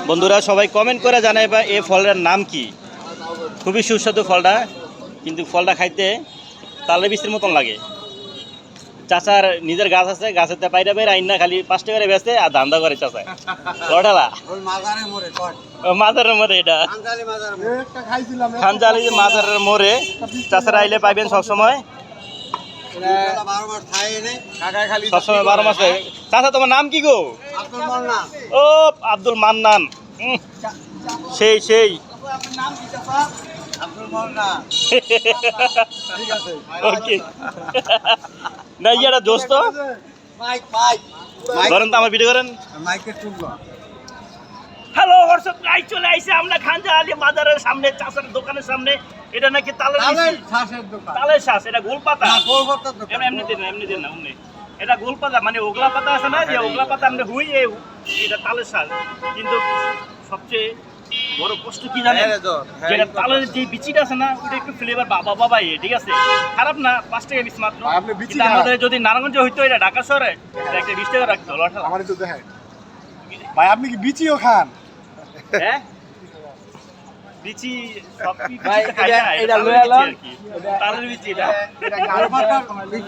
বন্ধুরা সবাই কমেন্ট করে জানাইবা এই ফলের নাম কি। খুবই সুস্বাদু ফলটা, কিন্তু ফলটা খাইতে তালের বীজের মতন লাগে। চাচার নিজের গাছ আছে, গাছেতে পাইরা বের আইন না খালি 5 টাকা করে বেচে আর ধান্দা করে চাচায় লটালা মাজারের মোড়ে। এটা খানজালি মাজারের মোড়ে চাচারা আইলে পাইবেন সবসময়, সবসময় 12 মাসে। চাচা তোমার নাম কি গো? ও আব্দুল মান্নান, সেই সেই ওকে না ইয়াটা দোস্ত ধরেন তো আমার ভিডিও করেন। হ্যালো হোয়াটসঅ্যাপ গাইস, চলে আইছে আমরা খানজালি মাজারের সামনে, চাচার দোকানের সামনে। এটা নাকি তালের শ্বাসের দোকান, তালের শ্বাস। এটা গোলপাতা, এমনি দিন না অমনি। এটা গোলপাতা মানে ওগলা পাতা আছে না, যে ওগলা পাতা আমরা হুই, এটা তালের শ্বাস। কিন্তু সবচেয়ে বড় কষ্ট কি জানেন, যেটা তালের যে বিচিটা আছে না, ওটা একটু ফ্লেভার বাবা ঠিক আছে, খারাপ না, 5 টাকা পিস মাত্র। কিন্তু আমাদের যদি নারায়ণগঞ্জ হইতো, এটা ঢাকা শহরে এটা একটা 20 টাকা রাখতো। আমার একটু দেখাই ভাই, আপনি কি বিচিও খান? হ্যাঁ বিচি সব কি ভাই, খাই না, এটা লয়া লন, তালের বিচি, এটা